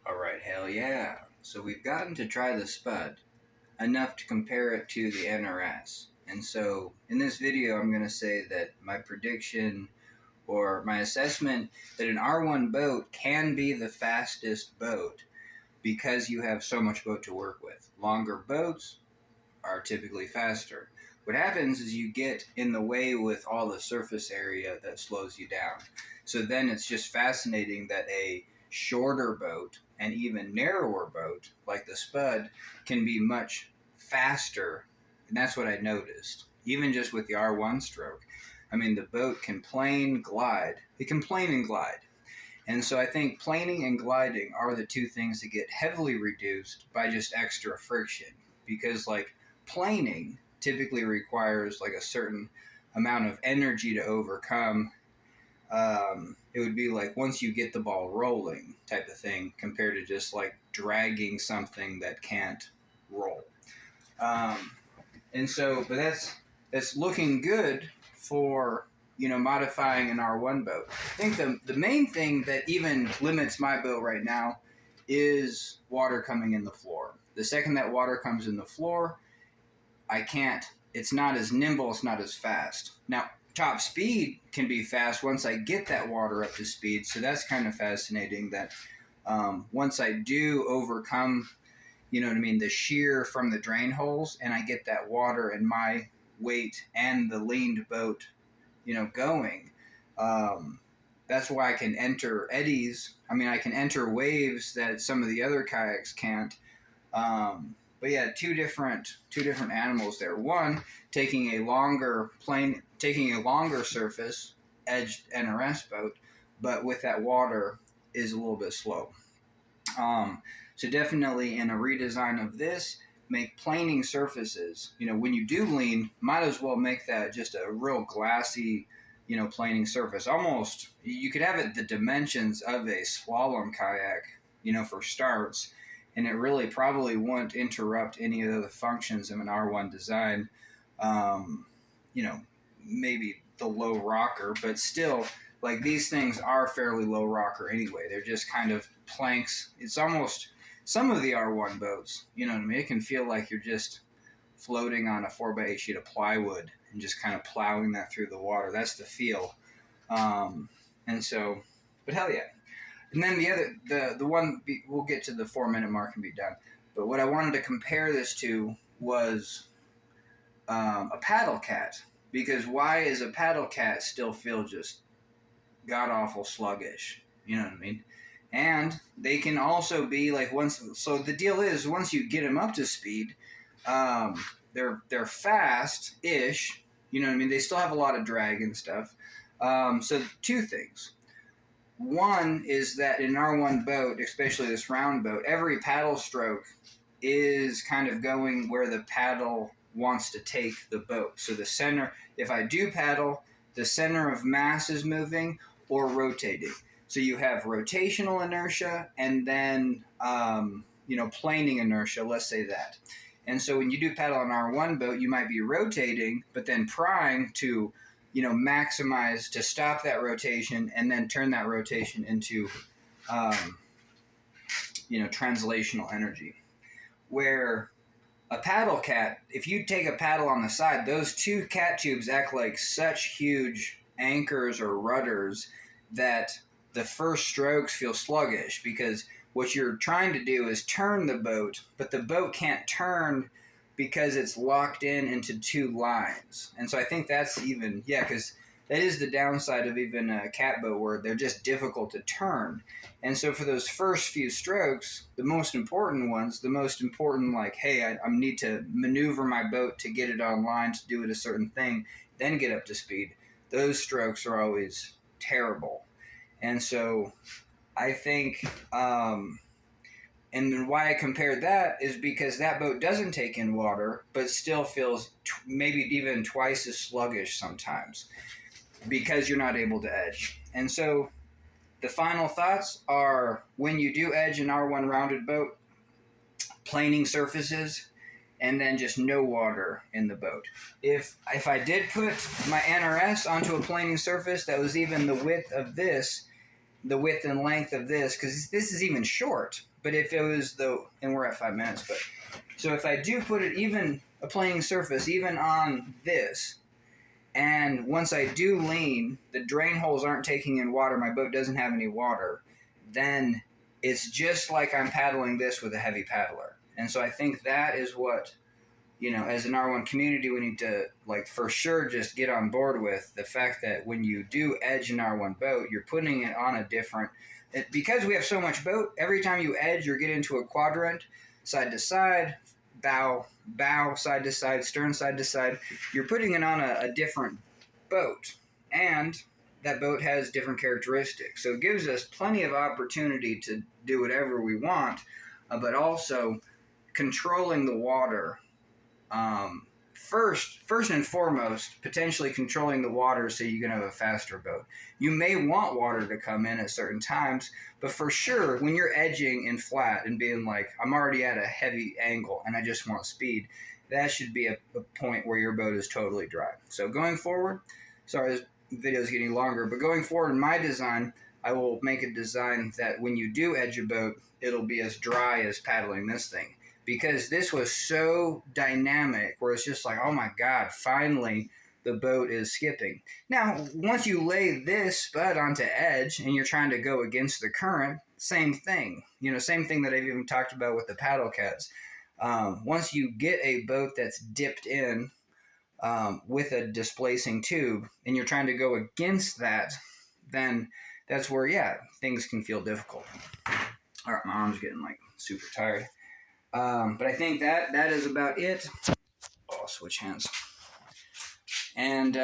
Alright, hell yeah. So we've gotten to try the Spud, enough to compare it to the NRS. And so in this video, I'm going to say that my prediction or my assessment that an R1 boat can be the fastest boat because you have so much boat to work with. Longer boats are typically faster. What happens is you get in the way with all the surface area that slows you down. So then it's just fascinating that a shorter boat and even narrower boat like the Spud can be much faster. And that's what I noticed. Even just with the R1 stroke. I mean, the boat can plane, glide. It can plane and glide. And so I think planing and gliding are the two things that get heavily reduced by just extra friction. Because like planing typically requires like a certain amount of energy to overcome. It would be like once you get the ball rolling type of thing compared to just like dragging something that can't roll. And so, but that's looking good for, modifying an R1 boat. I think the main thing that even limits my boat right now is water coming in the floor. The second that water comes in the floor, it's not as nimble, it's not as fast. Now, top speed can be fast once I get that water up to speed, so that's kind of fascinating that once I do overcome, the shear from the drain holes, and I get that water and my weight and the leaned boat, going, that's why I can enter eddies. I mean, I can enter waves that some of the other kayaks can't. But yeah, two different animals there. One taking a longer surface edged NRS boat, but with that water is a little bit slow. So definitely in a redesign of this, make planing surfaces. When you do lean, might as well make that just a real glassy, planing surface. Almost, you could have it the dimensions of a slalom kayak, for starts, and it really probably won't interrupt any of the functions of an R1 design. Maybe the low rocker, but still, like these things are fairly low rocker anyway. They're just kind of planks. It's almost some of the R1 boats, it can feel like you're just floating on a 4x8 sheet of plywood and just kind of plowing that through the water. That's the feel. And so, but hell yeah. And then the one, we'll get to the 4-minute mark and be done. But what I wanted to compare this to was a paddle cat. Because why is a paddle cat still feel just god-awful sluggish? You know what I mean? And they can also be like so the deal is once you get them up to speed, they're fast-ish. You know what I mean? They still have a lot of drag and stuff. So two things. One is that in an R1 boat, especially this round boat, every paddle stroke is kind of going where the paddle wants to take the boat. So the center, if I do paddle, the center of mass is moving or rotating. So you have rotational inertia and then, planing inertia, let's say that. And so when you do paddle on an R1 boat, you might be rotating, but then prying to, maximize to stop that rotation and then turn that rotation into, translational energy. Where a paddle cat, if you take a paddle on the side, those two cat tubes act like such huge anchors or rudders that the first strokes feel sluggish because what you're trying to do is turn the boat, but the boat can't turn because it's locked into two lines. And so I think that's because that is the downside of even a cat boat where they're just difficult to turn. And so for those first few strokes, the most important like, hey, I need to maneuver my boat to get it online to do it a certain thing, then get up to speed. Those strokes are always terrible. And so I think, and why I compared that is because that boat doesn't take in water, but still feels maybe even twice as sluggish sometimes because you're not able to edge. And so the final thoughts are when you do edge an R1 rounded boat, planing surfaces, and then just no water in the boat. If I did put my NRS onto a planing surface that was even the width of this, the width and length of this, because this is even short. But if it was and we're at 5 minutes, but so if I do put it even a planing surface, even on this, and once I do lean, the drain holes aren't taking in water, my boat doesn't have any water, then it's just like I'm paddling this with a heavy paddler. And so I think that is what, as an R1 community, we need to, like, for sure just get on board with the fact that when you do edge an R1 boat, you're putting it on a different, because we have so much boat, every time you edge, you get into a quadrant, side to side, bow, side to side, stern side to side. You're putting it on a different boat, and that boat has different characteristics. So it gives us plenty of opportunity to do whatever we want, but also controlling the water. First and foremost, potentially controlling the water so you can have a faster boat. You may want water to come in at certain times, but for sure, when you're edging in flat and being like, I'm already at a heavy angle and I just want speed, that should be a point where your boat is totally dry. So going forward, sorry, this video is getting longer, but going forward in my design, I will make a design that when you do edge a boat, it'll be as dry as paddling this thing. Because this was so dynamic where it's just like, oh my God, finally the boat is skipping. Now, once you lay this Spud onto edge and you're trying to go against the current, same thing. Same thing that I've even talked about with the paddle cats. Once you get a boat that's dipped in with a displacing tube and you're trying to go against that, then that's where, things can feel difficult. All right, my arm's getting like super tired. But I think that is about it. Oh, I'll switch hands. And,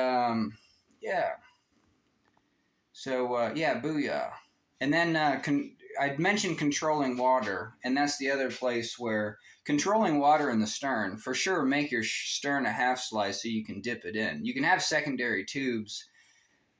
So, booyah. And then I'd mentioned controlling water, and that's the other place where controlling water in the stern, for sure, make your stern a half slice so you can dip it in. You can have secondary tubes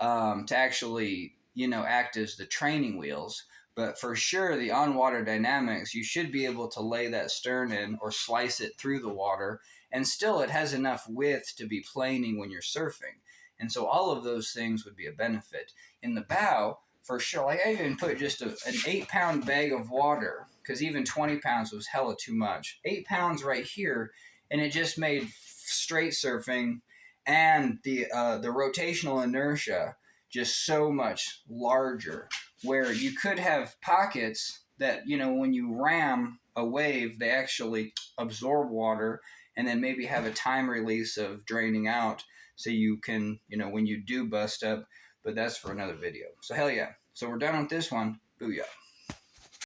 to actually, act as the training wheels. But for sure, the on-water dynamics, you should be able to lay that stern in or slice it through the water, and still it has enough width to be planing when you're surfing. And so all of those things would be a benefit. In the bow, for sure, like I even put just an 8-pound bag of water, because even 20 pounds was hella too much. 8 pounds right here, and it just made straight surfing and the rotational inertia just so much larger, where you could have pockets that, when you ram a wave, they actually absorb water and then maybe have a time release of draining out so you can, when you do bust up, but that's for another video. So hell yeah. So we're done with this one. Booyah.